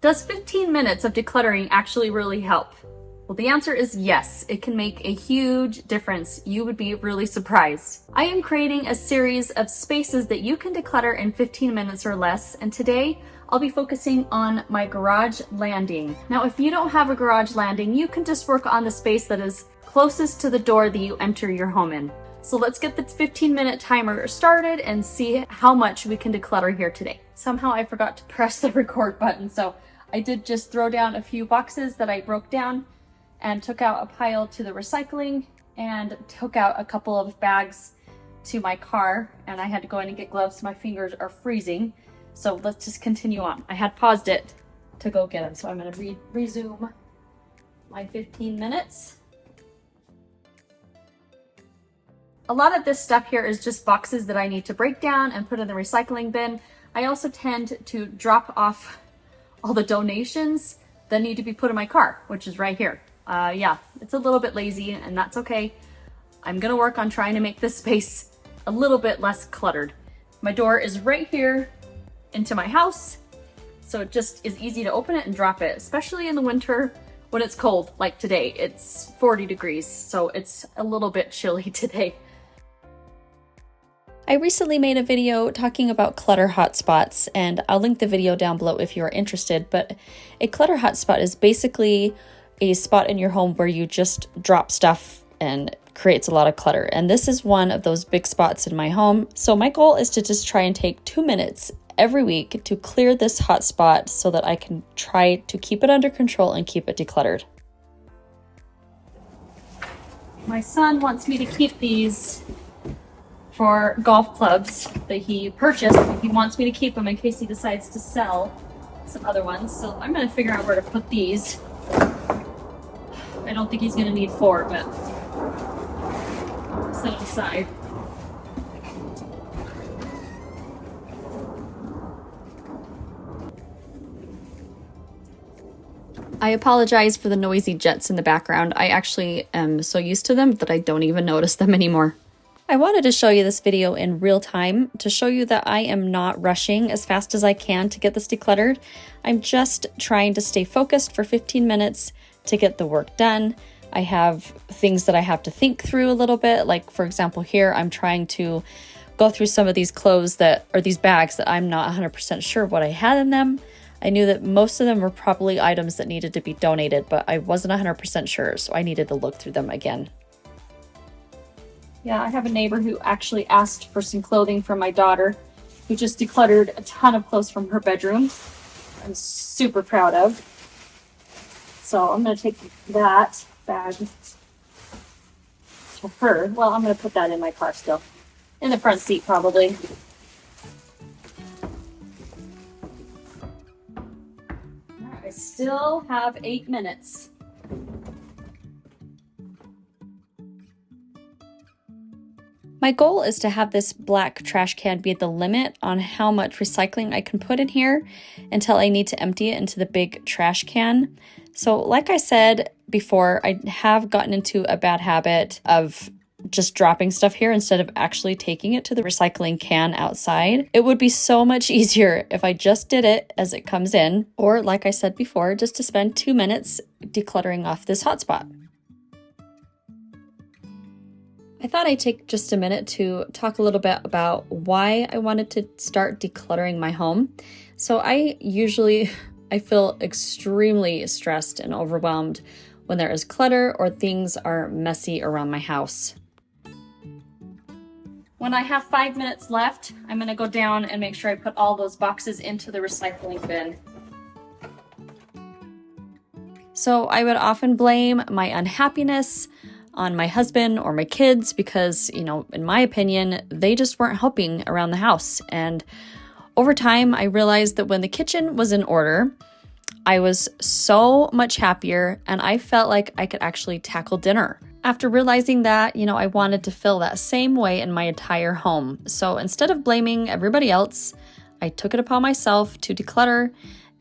Does 15 minutes of decluttering actually really help? Well, the answer is yes. It can make a huge difference. You would be really surprised. I am creating a series of spaces that you can declutter in 15 minutes or less, and today I'll be focusing on my garage landing. Now, if you don't have a garage landing, you can just work on the space that is closest to the door that you enter your home in. So let's get the 15-minute timer started and see how much we can declutter here today. Somehow I forgot to press the record button, so I did just throw down a few boxes that I broke down and took out a pile to the recycling and took out a couple of bags to my car, and I had to go in and get gloves. My fingers are freezing. So let's just continue on. I had paused it to go get them. So I'm gonna resume my 15 minutes. A lot of this stuff here is just boxes that I need to break down and put in the recycling bin. I also tend to drop off all the donations that need to be put in my car, which is right here. Yeah, it's a little bit lazy, and that's okay. I'm gonna work on trying to make this space a little bit less cluttered. My door is right here into my house, so it just is easy to open it and drop it, especially in the winter when it's cold, like today. It's 40 degrees, so it's a little bit chilly today. I recently made a video talking about Clutter Hot Spots, and I'll link the video down below if you are interested, but a Clutter Hot Spot is basically a spot in your home where you just drop stuff and creates a lot of clutter. And this is one of those big spots in my home. So my goal is to just try and take 2 minutes every week to clear this hot spot so that I can try to keep it under control and keep it decluttered. My son wants me to keep these for golf clubs that he purchased. He wants me to keep them in case he decides to sell some other ones. So I'm gonna figure out where to put these. I don't think he's gonna need 4, but set it aside. I apologize for the noisy jets in the background. I actually am so used to them that I don't even notice them anymore. I wanted to show you this video in real time to show you that I am not rushing as fast as I can to get this decluttered. I'm just trying to stay focused for 15 minutes to get the work done. I have things that I have to think through a little bit. Like, for example, here I'm trying to go through some of these clothes or these bags that I'm not 100% sure what I had in them. I knew that most of them were probably items that needed to be donated, but I wasn't 100% sure, so I needed to look through them again. Yeah, I have a neighbor who actually asked for some clothing from my daughter, who just decluttered a ton of clothes from her bedroom. I'm super proud of. So I'm going to take that bag to her. Well, I'm going to put that in my car still. In the front seat, probably. I still have 8 minutes. My goal is to have this black trash can be the limit on how much recycling I can put in here until I need to empty it into the big trash can. So like I said before, I have gotten into a bad habit of just dropping stuff here instead of actually taking it to the recycling can outside. It would be so much easier if I just did it as it comes in, or like I said before, just to spend 2 minutes decluttering off this hotspot. I thought I'd take just a minute to talk a little bit about why I wanted to start decluttering my home. So I feel extremely stressed and overwhelmed when there is clutter or things are messy around my house. When I have 5 minutes left, I'm going to go down and make sure I put all those boxes into the recycling bin. So I would often blame my unhappiness on my husband or my kids because, in my opinion, they just weren't helping around the house. And over time, I realized that when the kitchen was in order, I was so much happier and I felt like I could actually tackle dinner. After realizing that, I wanted to feel that same way in my entire home. So instead of blaming everybody else, I took it upon myself to declutter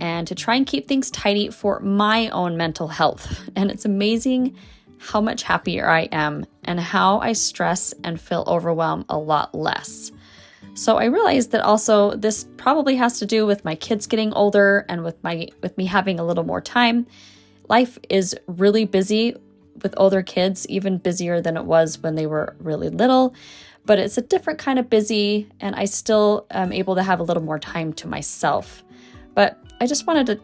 and to try and keep things tidy for my own mental health. And it's amazing how much happier I am and how I stress and feel overwhelmed a lot less. So I realized that also this probably has to do with my kids getting older and with me having a little more time. Life is really busy with older kids, even busier than it was when they were really little, but it's a different kind of busy, and I still am able to have a little more time to myself. But I just wanted to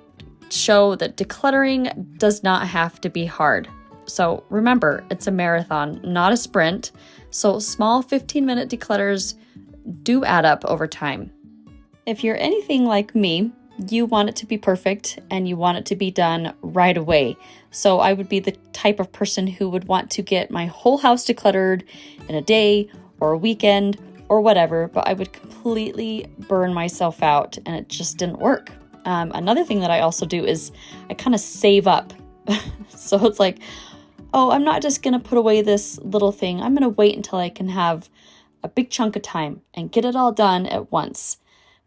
show that decluttering does not have to be hard. So remember, it's a marathon, not a sprint. So small 15-minute declutters do add up over time. If you're anything like me, you want it to be perfect and you want it to be done right away. So I would be the type of person who would want to get my whole house decluttered in a day or a weekend or whatever, but I would completely burn myself out and it just didn't work. Another thing that I also do is I kind of save up. So it's like, oh, I'm not just going to put away this little thing. I'm going to wait until I can have a big chunk of time and get it all done at once.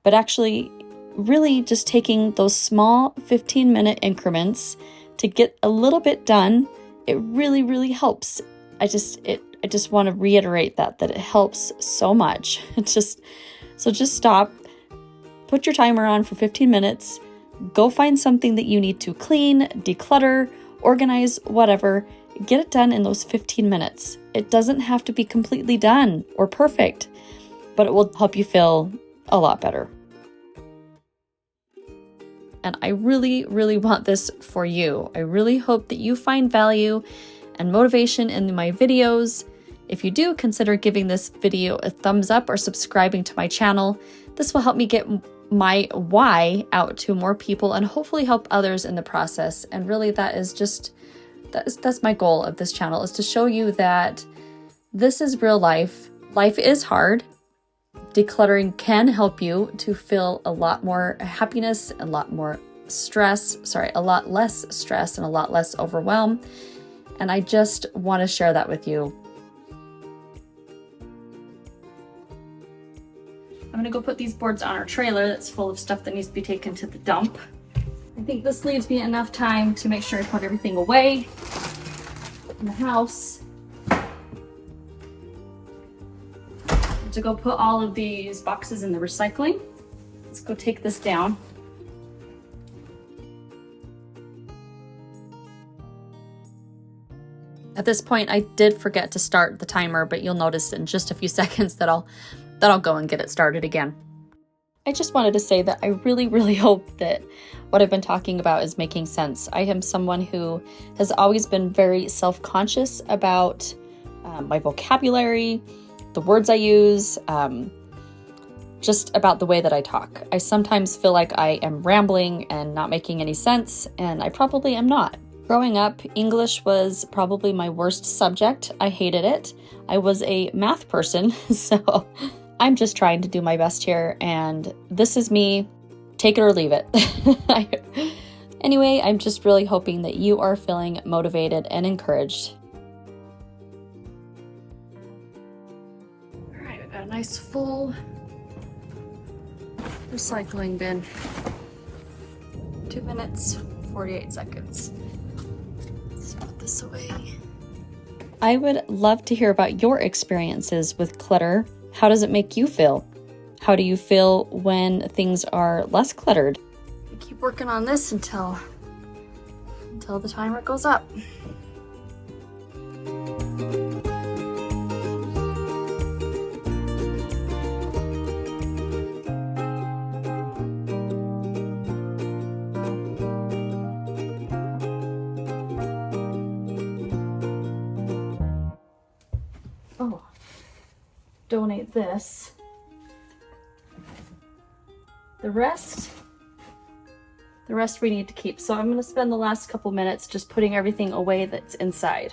But actually, really just taking those small 15-minute increments to get a little bit done, it really, really helps. I just want to reiterate that it helps so much. So just stop, put your timer on for 15 minutes, go find something that you need to clean, declutter, organize, whatever. Get it done in those 15 minutes. It doesn't have to be completely done or perfect, but it will help you feel a lot better. And I really, really want this for you. I really hope that you find value and motivation in my videos. If you do, consider giving this video a thumbs up or subscribing to my channel. This will help me get my why out to more people and hopefully help others in the process. And really that's my goal of this channel, is to show you that this is real life. Life is hard. Decluttering can help you to feel a lot more happiness, a lot less stress and a lot less overwhelm. And I just want to share that with you. I'm going to go put these boards on our trailer that's full of stuff that needs to be taken to the dump. I think this leaves me enough time to make sure I put everything away in the house. To go put all of these boxes in the recycling. Let's go take this down. At this point, I did forget to start the timer, but you'll notice in just a few seconds that I'll go and get it started again. I just wanted to say that I really, really hope that what I've been talking about is making sense. I am someone who has always been very self-conscious about my vocabulary, the words I use, just about the way that I talk. I sometimes feel like I am rambling and not making any sense, and I probably am not. Growing up, English was probably my worst subject. I hated it. I was a math person, so I'm just trying to do my best here, and this is me. Take it or leave it. Anyway, I'm just really hoping that you are feeling motivated and encouraged. All right, we've got a nice full recycling bin. 2 minutes, 48 seconds. Let's put this away. I would love to hear about your experiences with clutter. How does it make you feel? How do you feel when things are less cluttered? I keep working on this until the timer goes up. Oh, donate this. The rest we need to keep. So I'm going to spend the last couple minutes just putting everything away that's inside.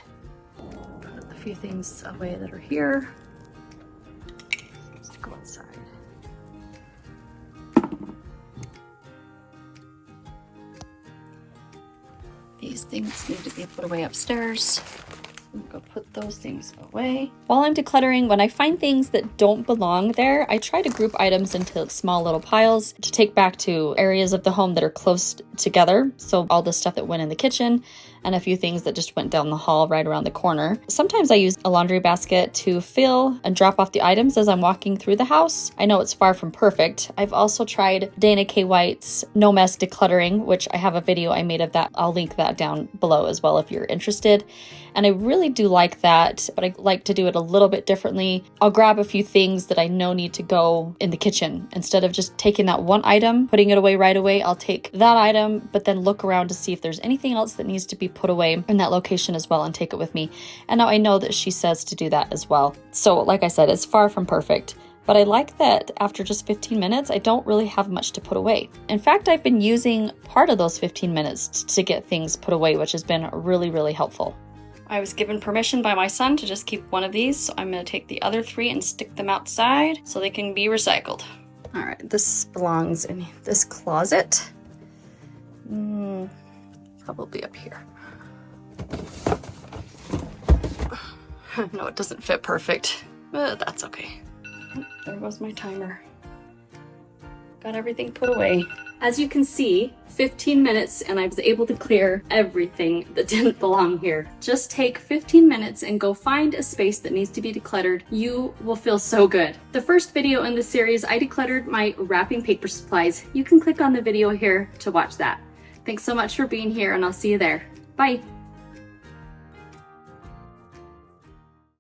Put a few things away that are here. Let's go inside. These things need to be put away upstairs. I'm gonna go put those things away. While I'm decluttering, when I find things that don't belong there, I try to group items into small little piles to take back to areas of the home that are close together. So all the stuff that went in the kitchen and a few things that just went down the hall right around the corner. Sometimes I use a laundry basket to fill and drop off the items as I'm walking through the house. I know it's far from perfect. I've also tried Dana K. White's No Mess Decluttering, which I have a video I made of that. I'll link that down below as well if you're interested. And I really do like that, but I like to do it a little bit differently. I'll grab a few things that I know need to go in the kitchen. Instead of just taking that one item, putting it away right away, I'll take that item, but then look around to see if there's anything else that needs to be put away in that location as well and take it with me. And now I know that she says to do that as well. So like I said, it's far from perfect. But I like that after just 15 minutes, I don't really have much to put away. In fact, I've been using part of those 15 minutes to get things put away, which has been really, really helpful. I was given permission by my son to just keep one of these, so I'm going to take the other 3 and stick them outside so they can be recycled. All right, this belongs in this closet. Probably up here. No, it doesn't fit perfect, but that's okay. Oh, there goes my timer. Got everything put away. As you can see, 15 minutes and I was able to clear everything that didn't belong here. Just take 15 minutes and go find a space that needs to be decluttered. You will feel so good. The first video in the series, I decluttered my wrapping paper supplies. You can click on the video here to watch that. Thanks so much for being here and I'll see you there. Bye.